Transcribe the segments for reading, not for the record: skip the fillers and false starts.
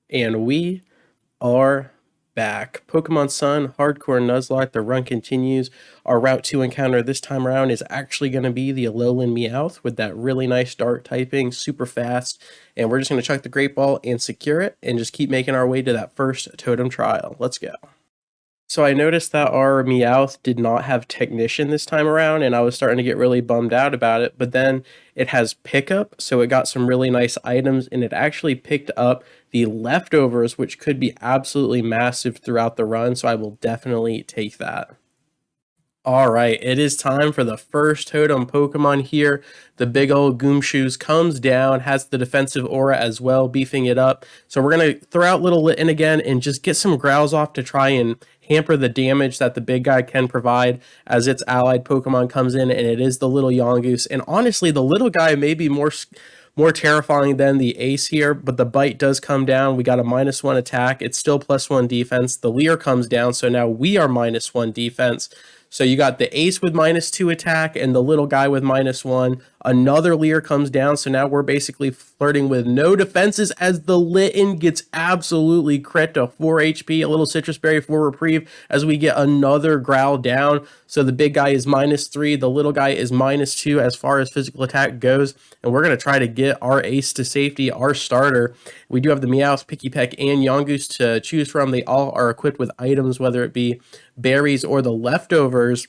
And we are back. Pokemon Sun, Hardcore Nuzlocke, the run continues. Our Route 2 encounter this time around is actually going to be the Alolan Meowth with that really nice dark typing, super fast. And we're just going to chuck the Great Ball and secure it and just keep making our way to that first Totem trial. Let's go. So I noticed that our Meowth did not have Technician this time around, and I was starting to get really bummed out about it, but then it has Pickup, so it got some really nice items, and it actually picked up the Leftovers, which could be absolutely massive throughout the run, so I will definitely take that. All right, it is time for the first Totem Pokemon here. The big old Goomshoes comes down, has the defensive aura as well, beefing it up. So we're going to throw out Little Litten again and just get some growls off to try and hamper the damage that the big guy can provide as its allied Pokemon comes in, and it is the little Yongoose. And honestly, the little guy may be more terrifying than the ace here, but the bite does come down. We got a -1 attack. It's still +1 defense. The Leer comes down, so now we are -1 defense. So you got the ace with -2 attack and the little guy with -1. Another Leer comes down, so now we're basically flirting with no defenses as the Litten gets absolutely crit to 4 HP, a little Citrus Berry for reprieve as we get another Growl down. So the big guy is -3, the little guy is -2 as far as physical attack goes, and we're going to try to get our ace to safety, our starter. We do have the Meowth, Pikipek, and Yongoose to choose from. They all are equipped with items, whether it be berries or the leftovers.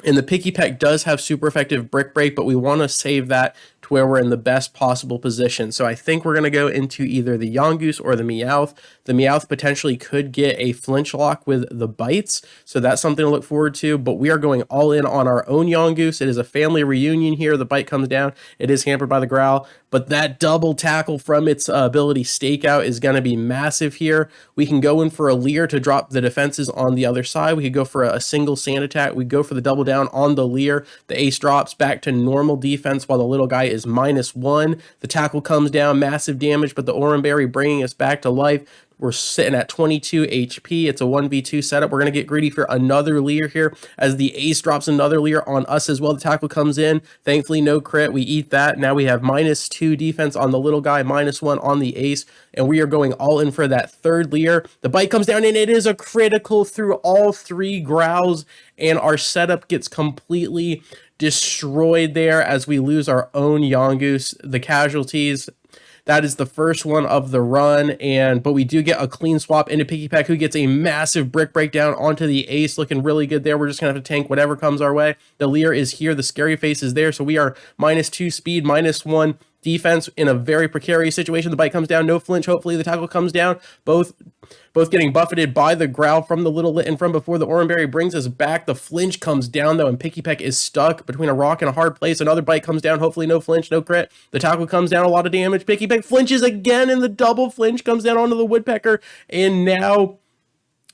And the Pikipek does have super effective Brick Break, but we want to save that to where we're in the best possible position. So I think we're going to go into either the Yongoose or the Meowth. The Meowth potentially could get a flinch lock with the bites, so that's something to look forward to, but we are going all in on our own Yongoose. It is a family reunion here. The bite comes down. It is hampered by the Growl, but that double tackle from its ability Stakeout is going to be massive here. We can go in for a Leer to drop the defenses on the other side. We could go for a single Sand Attack. We go for the double down on the Leer. The ace drops back to normal defense while the little guy is -1. The tackle comes down, massive damage, but the Oran Berry bringing us back to life. We're sitting at 22 HP. It's a 1v2 setup. We're going to get greedy for another Leer here as the ace drops another Leer on us as well. The tackle comes in. Thankfully, no crit. We eat that. Now we have -2 defense on the little guy, -1 on the ace, and we are going all in for that third Leer. The bite comes down, and it is a critical through all 3 Growls, and our setup gets completely destroyed there as we lose our own Yongoose. The casualties, that is the first one of the run, but we do get a clean swap into Pikipek, who gets a massive Brick Breakdown onto the ace, looking really good there. We're just going to have to tank whatever comes our way. The Leer is here. The Scary Face is there, so we are -2 speed, -1 defense in a very precarious situation. The bite comes down, no flinch. Hopefully the tackle comes down. Both getting buffeted by the Growl from the little Litten from before. The Oran Berry brings us back. The flinch comes down though, and Pikipek is stuck between a rock and a hard place. Another bite comes down. Hopefully no flinch, no crit. The tackle comes down, a lot of damage. Pikipek flinches again, and the double flinch comes down onto the Woodpecker. And now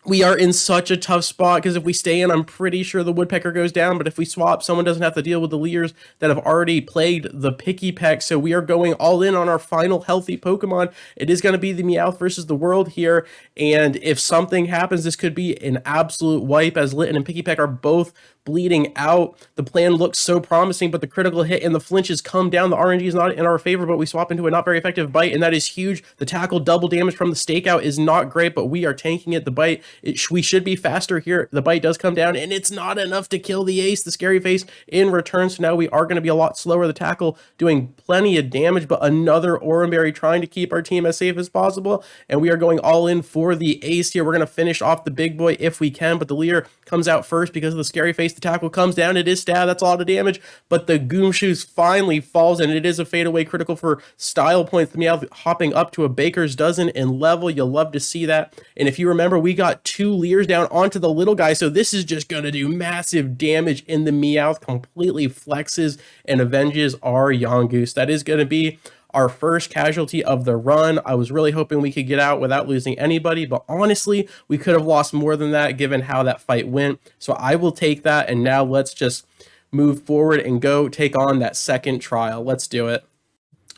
we are in such a tough spot because if we stay in, I'm pretty sure the Woodpecker goes down, but if we swap, someone doesn't have to deal with the Leers that have already plagued the Pikipek, so we are going all in on our final healthy Pokemon. It is going to be the Meowth versus the world here, and if something happens, this could be an absolute wipe as Litten and Pikipek are both bleeding out. The plan looks so promising, but the critical hit and the flinches come down. The RNG is not in our favor, but we swap into a not very effective bite, and that is huge. The tackle double damage from the Stakeout is not great, but we are tanking it. The bite, we should be faster here. The bite does come down, and it's not enough to kill the ace, the Scary Face, in return, so now we are going to be a lot slower. The tackle doing plenty of damage, but another Oran Berry trying to keep our team as safe as possible, and we are going all in for the ace here. We're going to finish off the big boy if we can, but the Leer comes out first because of the Scary Face. The tackle comes down. It is stab. That's a lot of damage, but the Goomshoes finally falls, and it is a fadeaway critical for style points. The Meowth hopping up to a baker's dozen in level. You'll love to see that. And if you remember, we got 2 Leers down onto the little guy, so this is just going to do massive damage, and the Meowth completely flexes and avenges our Yongoose. That is going to be our first casualty of the run. I was really hoping we could get out without losing anybody, but honestly, we could have lost more than that given how that fight went. So I will take that, and now let's just move forward and go take on that second trial. Let's do it.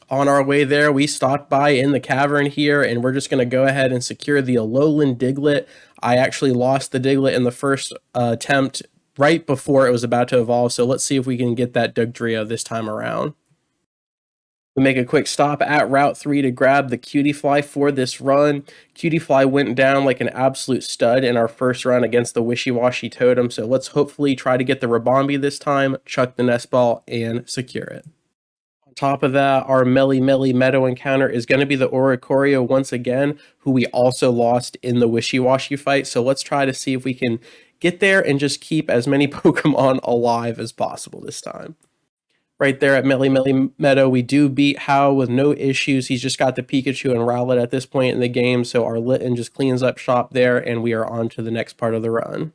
On our way there, we stopped by in the cavern here, and we're just going to go ahead and secure the Alolan Diglett. I actually lost the Diglett in the first attempt right before it was about to evolve, so let's see if we can get that Dugtrio this time around. We make a quick stop at Route 3 to grab the Cutie Fly for this run. Cutie Fly went down like an absolute stud in our first run against the Wishy-Washy Totem, so let's hopefully try to get the Rabombi this time, chuck the Nest Ball, and secure it. On top of that, our Melly Meadow encounter is going to be the Oricorio once again, who we also lost in the Wishy-Washy fight, so let's try to see if we can get there and just keep as many Pokemon alive as possible this time. Right there at Melly Meadow, we do beat How with no issues. He's just got the Pikachu and Rowlet at this point in the game, so our Litten just cleans up shop there, and we are on to the next part of the run.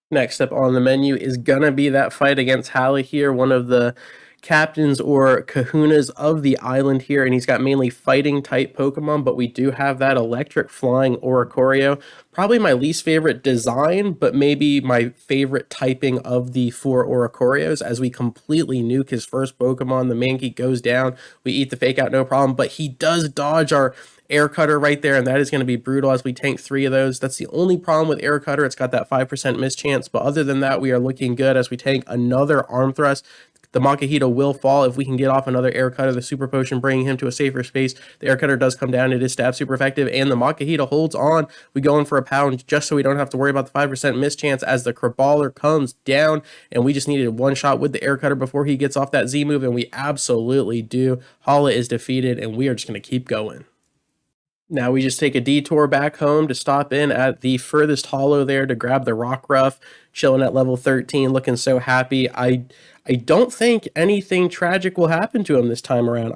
Next up on the menu is gonna be that fight against Hallie here, one of the captains or kahunas of the island here, and he's got mainly fighting type Pokemon, but we do have that electric flying Oricorio. Probably my least favorite design, but maybe my favorite typing of the 4 Oricorios, as we completely nuke his first Pokemon. The Mankey goes down, we eat the fake out, no problem, but he does dodge our Air Cutter right there, and that is going to be brutal as we tank 3 of those. That's the only problem with Air Cutter. It's got that 5% miss chance, but other than that, we are looking good as we tank another Arm Thrust. The Makahito will fall if we can get off another Air Cutter. The Super Potion bringing him to a safer space. The Air Cutter does come down. It is stab super effective, and the Makahito holds on. We go in for a pound just so we don't have to worry about the 5% miss chance as the Kraballer comes down, and we just needed one shot with the Air Cutter before he gets off that Z move, and we absolutely do. Hala is defeated, and we are just going to keep going. Now we just take a detour back home to stop in at the furthest hollow there to grab the Rockruff, chilling at level 13, looking so happy. I don't think anything tragic will happen to him this time around.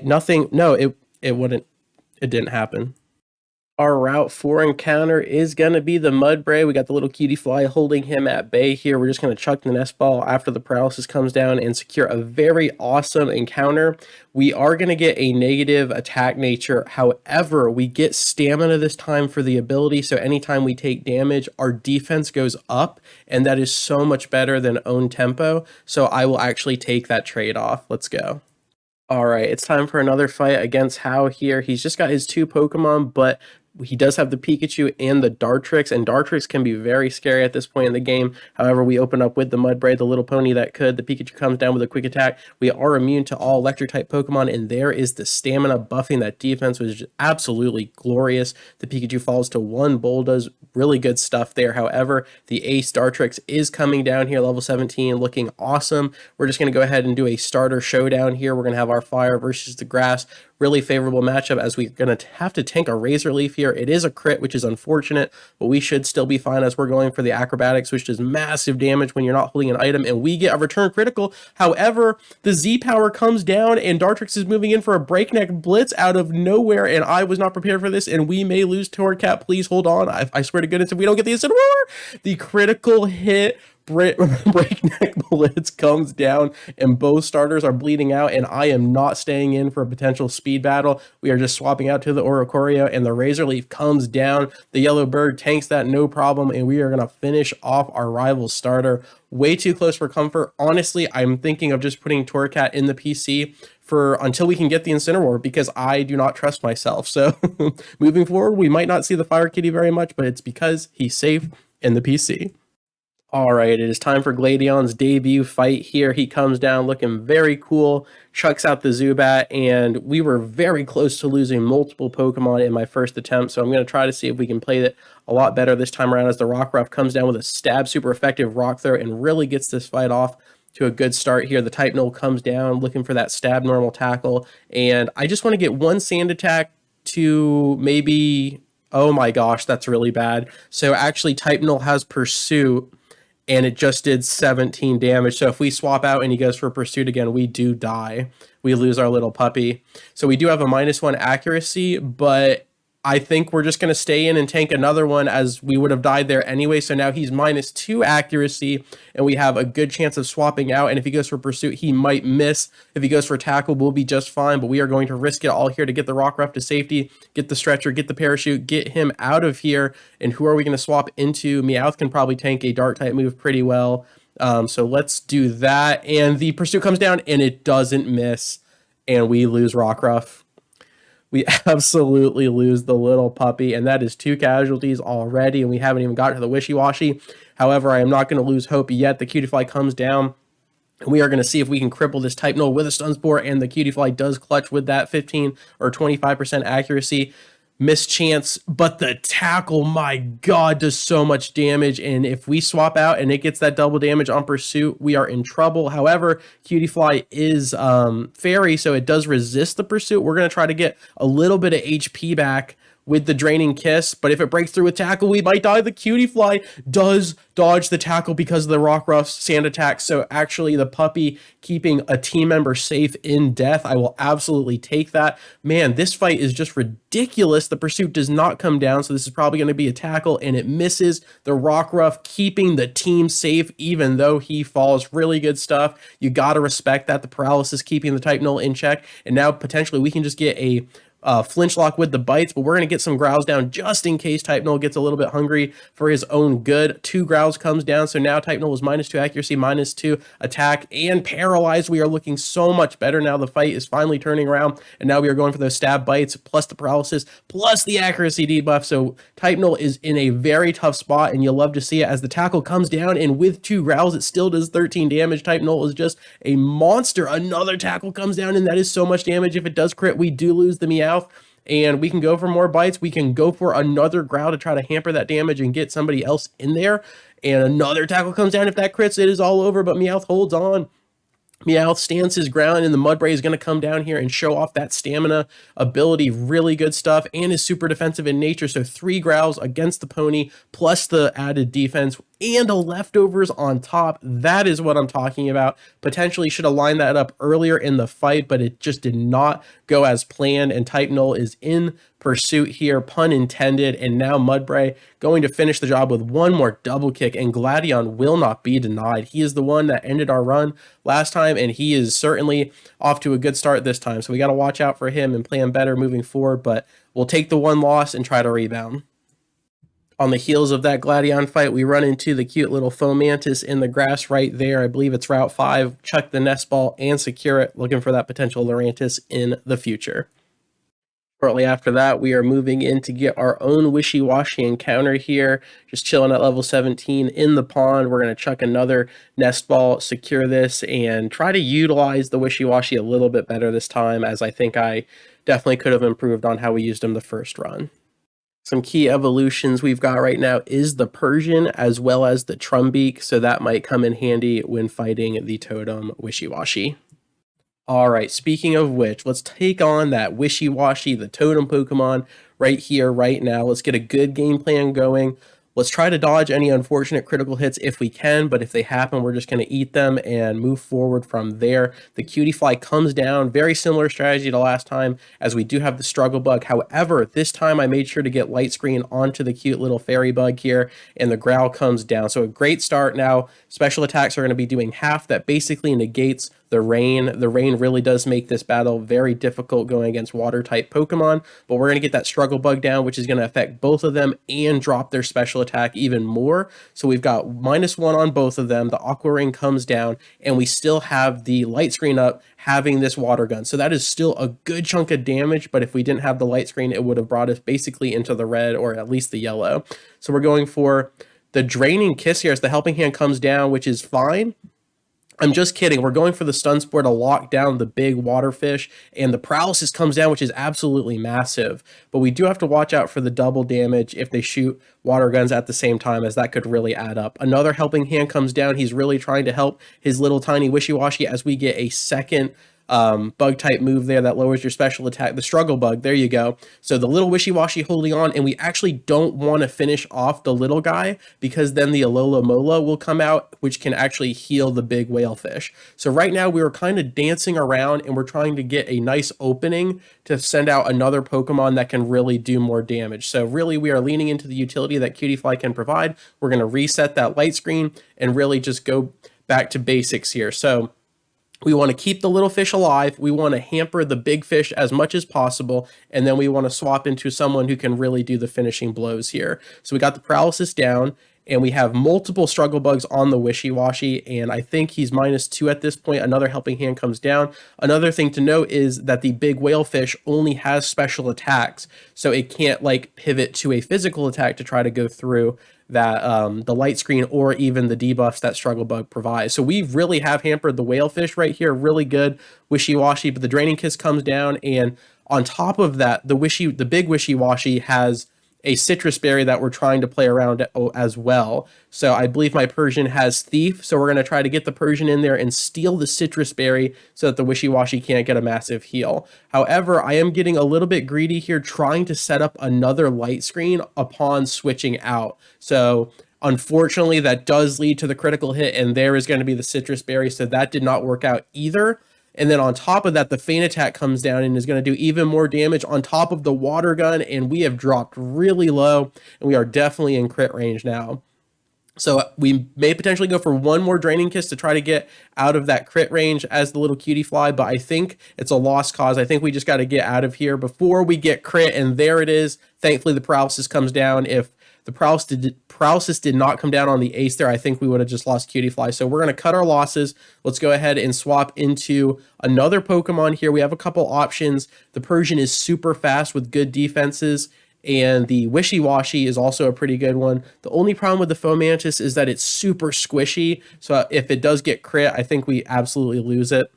Nothing, no, it didn't happen. Our Route 4 encounter is going to be the Mudbray. We got the little Cutie Fly holding him at bay here. We're just going to chuck the Nest Ball after the Paralysis comes down and secure a very awesome encounter. We are going to get a negative attack nature. However, we get stamina this time for the ability, so anytime we take damage, our defense goes up, and that is so much better than own tempo. So I will actually take that trade-off. Let's go. All right, it's time for another fight against How here. He's just got his 2 Pokemon, but he does have the Pikachu and the Dartrix, and Dartrix can be very scary at this point in the game. However, we open up with the Mudbray, the little pony that could. The Pikachu comes down with a quick attack. We are immune to all electric-type Pokemon, and there is the stamina buffing that defense, was absolutely glorious. The Pikachu falls to 1 Bulldoze. Really good stuff there. However, the Ace Dartrix is coming down here, level 17, looking awesome. We're just going to go ahead and do a starter showdown here. We're going to have our Fire versus the Grass. Really favorable matchup as we're going to have to tank a Razor Leaf here. It is a crit, which is unfortunate, but we should still be fine as we're going for the Acrobatics, which does massive damage when you're not holding an item, and we get a return critical. However, the Z power comes down, and Dartrix is moving in for a breakneck blitz out of nowhere, and I was not prepared for this, and we may lose Torcat. Please hold on. I swear to goodness, if we don't get the Incineroar, the critical hit breakneck blitz comes down, and both starters are bleeding out, and I am not staying in for a potential speed battle. We are just swapping out to the Oricorio, and the Razor Leaf comes down. The Yellow Bird tanks that no problem, and we are going to finish off our rival starter. Way too close for comfort. Honestly, I'm thinking of just putting Torcat in the PC for until we can get the Incineroar, because I do not trust myself. So moving forward, we might not see the Fire Kitty very much, but it's because he's safe in the PC. All right, it is time for Gladion's debut fight here. He comes down looking very cool, chucks out the Zubat, and we were very close to losing multiple Pokemon in my first attempt, so I'm going to try to see if we can play it a lot better this time around as the Rockruff comes down with a stab super effective Rock Throw and really gets this fight off to a good start here. The Type Null comes down looking for that stab normal tackle, and I just want to get one Sand Attack to maybe... Oh my gosh, that's really bad. So actually Type Null has Pursuit, and it just did 17 damage. So if we swap out and he goes for Pursuit again, we do die. We lose our little puppy. So we do have a -1 accuracy, but I think we're just going to stay in and tank another one, as we would have died there anyway. So now he's -2 accuracy, and we have a good chance of swapping out. And if he goes for Pursuit, he might miss. If he goes for Tackle, we'll be just fine. But we are going to risk it all here to get the Rockruff to safety, get the Stretcher, get the Parachute, get him out of here. And who are we going to swap into? Meowth can probably tank a Dark-type move pretty well. So let's do that. And the Pursuit comes down, and it doesn't miss. And we lose Rockruff. We absolutely lose the little puppy, and that is 2 casualties already, and we haven't even got to the Wishy-Washy. However, I am not going to lose hope yet. The Cutie Fly comes down. We are going to see if we can cripple this Type Null with a Stun Spore, and the Cutie Fly does clutch with that 15 or 25% accuracy. Mischance, but the tackle, my god, does so much damage, and if we swap out and it gets that double damage on pursuit, we are in trouble. However, Cutie Fly is fairy, so it does resist the pursuit. We're going to try to get a little bit of HP back with the Draining Kiss, but if it breaks through with tackle, we might die. The Cutie Fly does dodge the tackle because of the Rockruff sand attack, so actually the puppy keeping a team member safe in death. I will absolutely take that. Man, this fight is just ridiculous. The pursuit does not come down, so this is probably going to be a tackle, and it misses. The Rockruff keeping the team safe even though he falls. Really good stuff. You got to respect that. The paralysis keeping the Type Null in check, and now potentially we can just get a flinch lock with the bites, but we're going to get some growls down just in case Type Null gets a little bit hungry for his own good. 2 growls comes down, so now Type Null is -2 accuracy, -2 attack, and paralyzed. We are looking so much better now. The fight is finally turning around, and now we are going for those stab bites, plus the paralysis, plus the accuracy debuff, so Type Null is in a very tough spot, and you'll love to see it as the tackle comes down, and with 2 growls, it still does 13 damage. Type Null is just a monster. Another tackle comes down, and that is so much damage. If it does crit, we do lose the Meowth, and we can go for more bites. We can go for another growl to try to hamper that damage and get somebody else in there, and another tackle comes down. If that crits, it is all over, but Meowth holds on. Meowth stands his ground, and the Mudbray is going to come down here and show off that stamina ability. Really good stuff, and is super defensive in nature, so 3 growls against the pony, plus the added defense, and a leftovers on top. That is what I'm talking about. Potentially should have lined that up earlier in the fight, but it just did not go as planned, and Type Null is in pursuit here, pun intended, and now Mudbray going to finish the job with one more double kick, and Gladion will not be denied. He is the one that ended our run last time, and he is certainly off to a good start this time, so we got to watch out for him and plan better moving forward, but we'll take the one loss and try to rebound. On the heels of that Gladion fight, we run into the cute little Fomantis in the grass right there. I believe it's Route 5. Chuck the nest ball and secure it, looking for that potential Lurantis in the future. Shortly after that, we are moving in to get our own Wishy-Washy encounter here. Just chilling at level 17 in the pond. We're going to chuck another nest ball, secure this, and try to utilize the Wishy-Washy a little bit better this time, as I think I definitely could have improved on how we used him the first run. Some key evolutions we've got right now is the Persian as well as the Trumbeak, so that might come in handy when fighting the Totem Wishy-Washy. All right, speaking of which, let's take on that Wishy-Washy, the Totem Pokemon, right here, right now. Let's get a good game plan going. Let's try to dodge any unfortunate critical hits if we can, but if they happen, we're just going to eat them and move forward from there. The Cutie Fly comes down, very similar strategy to last time, as we do have the Struggle Bug. However, this time I made sure to get Light Screen onto the cute little Fairy Bug here, and the Growl comes down. So a great start now. Special attacks are going to be doing half. That basically negates the rain. The rain really does make this battle very difficult going against water type Pokemon, but we're going to get that Struggle Bug down, which is going to affect both of them and drop their special attack even more. So we've got -1 on both of them. The Aqua Ring comes down, and we still have the Light Screen up, having this Water Gun. So that is still a good chunk of damage, but if we didn't have the Light Screen, it would have brought us basically into the red, or at least the yellow. So we're going for the Draining Kiss here as the Helping Hand comes down, which is fine. I'm just kidding. We're going for the Stun Spore to lock down the big water fish, and the Paralysis comes down, which is absolutely massive. But we do have to watch out for the double damage if they shoot water guns at the same time, as that could really add up. Another Helping Hand comes down. He's really trying to help his little tiny Wishy-Washy as we get a second bug type move there that lowers your special attack, the Struggle Bug. There you go. So the little Wishy-Washy holding on, and we actually don't want to finish off the little guy, because then the Alola Mola will come out, which can actually heal the big whale fish. So right now we were kind of dancing around, and we're trying to get a nice opening to send out another Pokemon that can really do more damage. So really we are leaning into the utility that Cutie Fly can provide. We're going to reset that Light Screen and really just go back to basics here. So we want to keep the little fish alive. We want to hamper the big fish as much as possible. And then we want to swap into someone who can really do the finishing blows here. So we got the Paralysis down, and we have multiple struggle bugs on the wishy-washy, and I think he's -2 at this point. Another helping hand comes down. Another thing to note is that the big whalefish only has special attacks, so it can't like pivot to a physical attack to try to go through that the light screen or even the debuffs that struggle bug provides. So we really have hampered the whalefish right here. Really good wishy-washy, but the draining kiss comes down, and on top of that, the big wishy-washy has a citrus berry that we're trying to play around as well. So I believe my Persian has Thief, so we're going to try to get the Persian in there and steal the citrus berry so that the wishy-washy can't get a massive heal. However, I am getting a little bit greedy here, trying to set up another light screen upon switching out. So unfortunately, that does lead to the critical hit, and there is going to be the citrus berry, so that did not work out either. And then on top of that, the feint attack comes down and is going to do even more damage on top of the water gun. And we have dropped really low, and we are definitely in crit range now. So we may potentially go for one more draining kiss to try to get out of that crit range as the little cutie fly, but I think it's a lost cause. I think we just got to get out of here before we get crit, and there it is. Thankfully, the paralysis comes down. If the paralysis did not come down on the ace there, I think we would have just lost Cutie Fly. So we're going to cut our losses. Let's go ahead and swap into another Pokemon here. We have a couple options. The Persian is super fast with good defenses, and the Wishy-Washy is also a pretty good one. The only problem with the Fomantis is that it's super squishy, so if it does get crit, I think we absolutely lose it.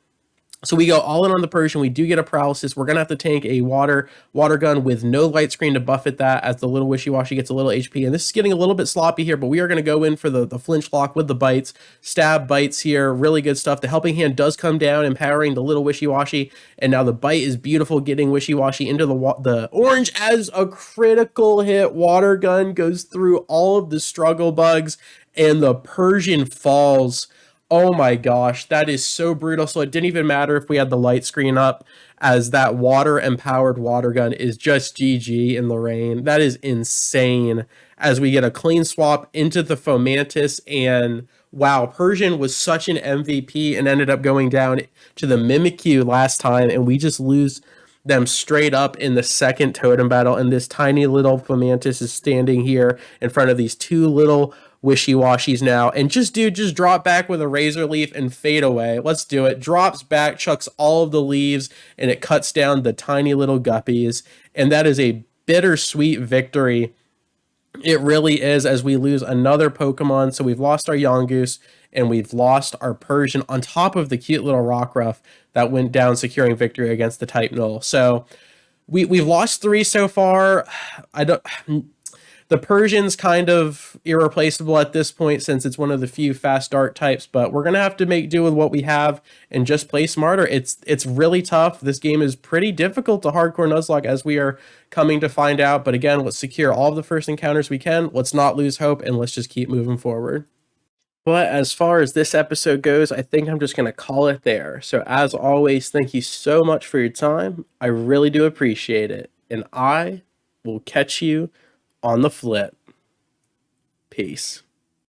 So we go all in on the Persian. We do get a paralysis. We're going to have to tank a water gun with no light screen to buffet that as the little Wishy-Washy gets a little HP. And this is getting a little bit sloppy here, but we are going to go in for the flinch lock with the bites. Stab bites here. Really good stuff. The helping hand does come down, empowering the little Wishy-Washy. And now the bite is beautiful, getting Wishy-Washy into the orange as a critical hit. Water gun goes through all of the struggle bugs, and the Persian falls. Oh my gosh, that is so brutal. So it didn't even matter if we had the light screen up, as that water-empowered water gun is just GG in the rain. That is insane. As we get a clean swap into the Fomantis, and wow, Persian was such an MVP and ended up going down to the Mimikyu last time, and we just lose them straight up in the second Totem Battle, and this tiny little Fomantis is standing here in front of these two little Wishy-Washies now, and just drop back with a Razor Leaf and fade away. Let's do it. Drops back, chucks all of the leaves, and it cuts down the tiny little guppies, and that is a bittersweet victory. It really is, as we lose another Pokemon. So we've lost our Yongoose, and we've lost our Persian on top of the cute little Rockruff that went down, securing victory against the type Null. So we've lost 3 so far. The Persian's kind of irreplaceable at this point, since it's one of the few fast dart types, but we're going to have to make do with what we have and just play smarter. It's really tough. This game is pretty difficult to hardcore Nuzlocke, as we are coming to find out. But again, let's secure all of the first encounters we can. Let's not lose hope, and let's just keep moving forward. But as far as this episode goes, I think I'm just going to call it there. So as always, thank you so much for your time. I really do appreciate it. And I will catch you on the flip. Peace.